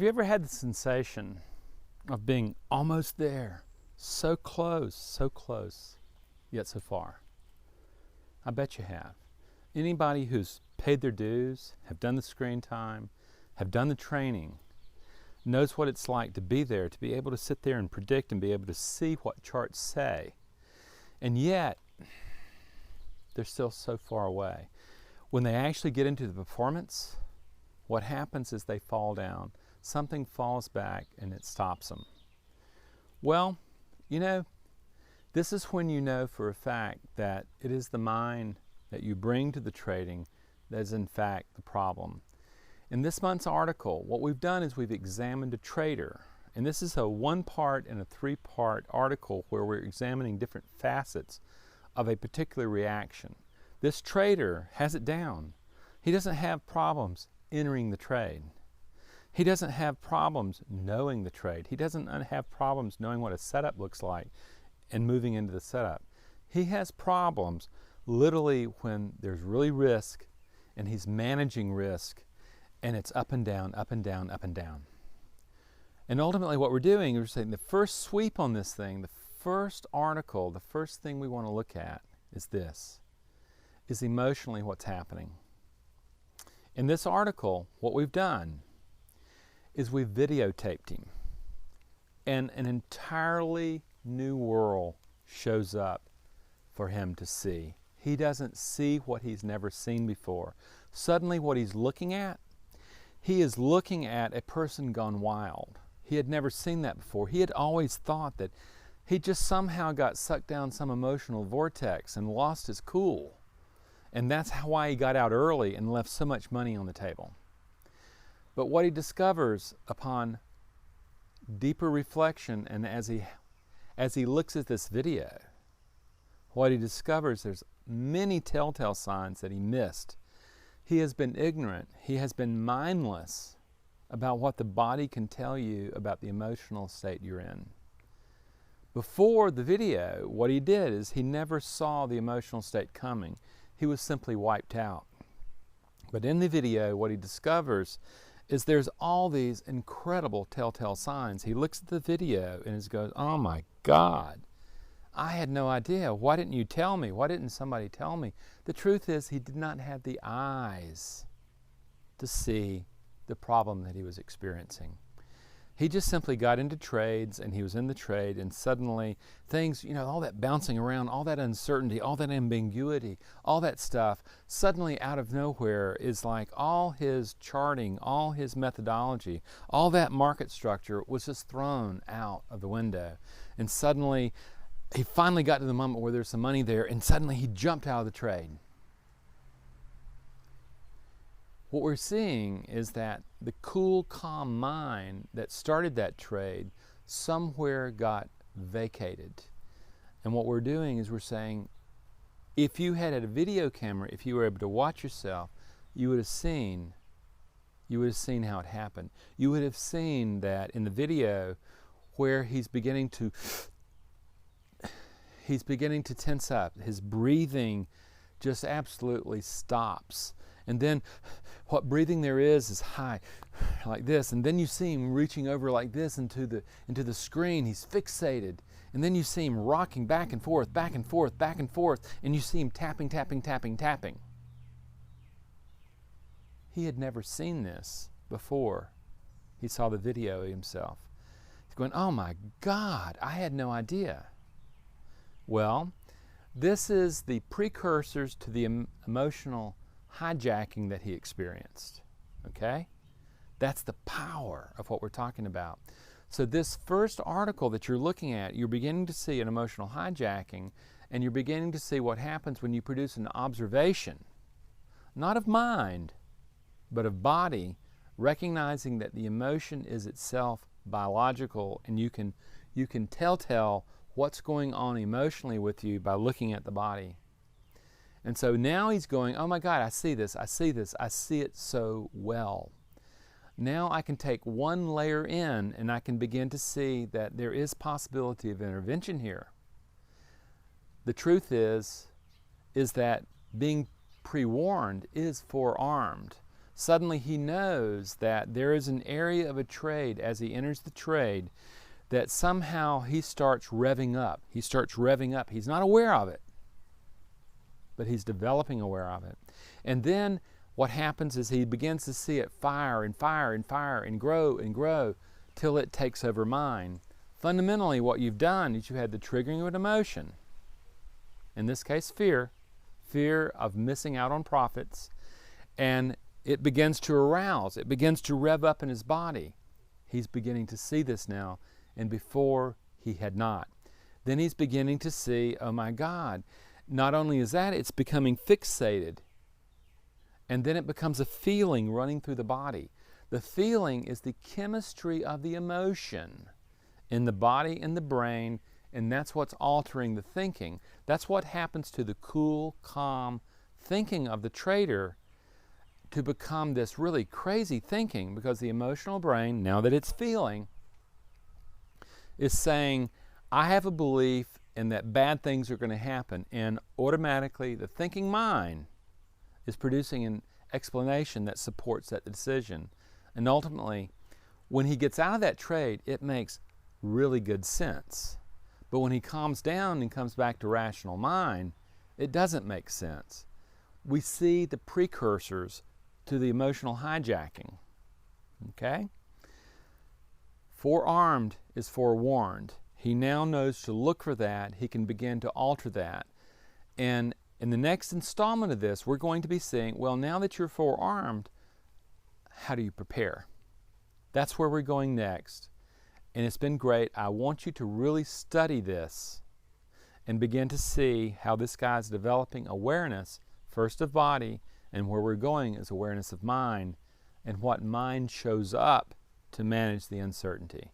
you ever had the sensation of being almost there, so close, yet so far? I bet you have. Anybody who's paid their dues, have done the screen time, have done the training, knows what it's like to be there, to be able to sit there and predict and be able to see what charts say. And yet, they're still so far away. When they actually get into the performance, what happens is they fall down. Something falls back and it stops them. Well, you know, this is when you know for a fact that it is the mind that you bring to the trading that is in fact the problem. In this month's article, what we've done is we've examined a trader. And this is a 1-part and a 3-part article where we're examining different facets of a particular reaction. This trader has it down. He doesn't have problems entering the trade. He doesn't have problems knowing the trade. He doesn't have problems knowing what a setup looks like and moving into the setup. He has problems literally when there's really risk and he's managing risk and it's up and down, up and down, up and down. And ultimately what we're doing is we're saying the first sweep on this thing, the first article, the first thing we want to look at is this, is emotionally what's happening. In this article, what we've done is we've videotaped him, and an entirely new world shows up for him to see. He doesn't see what he's never seen before. Suddenly what he's looking at, he is looking at a person gone wild. He had never seen that before. He had always thought that he just somehow got sucked down some emotional vortex and lost his cool. And that's why he got out early and left so much money on the table. But what he discovers upon deeper reflection and as he looks at this video, what he discovers, there's many telltale signs that he missed. He has been ignorant. He has been mindless about what the body can tell you about the emotional state you're in. Before the video, what he did is he never saw the emotional state coming. He was simply wiped out. But in the video, what he discovers is there's all these incredible telltale signs. He looks at the video and he goes, oh my God, I had no idea. Why didn't you tell me? Why didn't somebody tell me? The truth is he did not have the eyes to see the problem that he was experiencing. He just simply got into trades and he was in the trade and suddenly things, you know, all that bouncing around, all that uncertainty, all that ambiguity, all that stuff, suddenly out of nowhere is like all his charting, all his methodology, all that market structure was just thrown out of the window. And suddenly he finally got to the moment where there's some money there and suddenly he jumped out of the trade. What we're seeing is that the cool, calm mind that started that trade somewhere got vacated. And what we're doing is we're saying, if you had a video camera, if you were able to watch yourself, you would have seen how it happened. You would have seen that in the video where he's beginning to tense up. His breathing just absolutely stops. And then what breathing there is high, like this. And then you see him reaching over like this into the screen. He's fixated. And then you see him rocking back and forth, back and forth, back and forth. And you see him tapping, tapping, tapping, tapping. He had never seen this before he saw the video himself. He's going, oh my God, I had no idea. Well, this is the precursors to the emotional hijacking that he experienced, okay? That's the power of what we're talking about. So this first article that you're looking at, you're beginning to see an emotional hijacking, and you're beginning to see what happens when you produce an observation, not of mind, but of body, recognizing that the emotion is itself biological, and you can tell what's going on emotionally with you by looking at the body. And so now he's going, oh my God, I see this, I see this, I see it so well. Now I can take one layer in and I can begin to see that there is possibility of intervention here. The truth is that being pre-warned is forearmed. Suddenly he knows that there is an area of a trade as he enters the trade that somehow he starts revving up. He starts revving up. He's not aware of it, but he's developing aware of it. And then what happens is he begins to see it fire and fire and fire and grow till it takes over mind. Fundamentally, what you've done is you had the triggering of an emotion. In this case, fear of missing out on profits, and it begins to arouse. It begins to rev up in his body. He's beginning to see this now, and before he had not. Then he's beginning to see, oh my God, not only is that, it's becoming fixated. And then it becomes a feeling running through the body. The feeling is the chemistry of the emotion in the body and the brain, and that's what's altering the thinking. That's what happens to the cool, calm thinking of the trader to become this really crazy thinking, because the emotional brain, now that it's feeling, is saying, I have a belief in that bad things are going to happen, and automatically the thinking mind is producing an explanation that supports that decision. And ultimately, when he gets out of that trade, it makes really good sense. But when he calms down and comes back to rational mind, it doesn't make sense. We see the precursors to the emotional hijacking. Okay? Forearmed is forewarned. He now knows to look for that. He can begin to alter that. And in the next installment of this, we're going to be seeing, well, now that you're forearmed, how do you prepare? That's where we're going next. And it's been great. I want you to really study this and begin to see how this guy's developing awareness, first of body, and where we're going is awareness of mind, and what mind shows up to manage the uncertainty.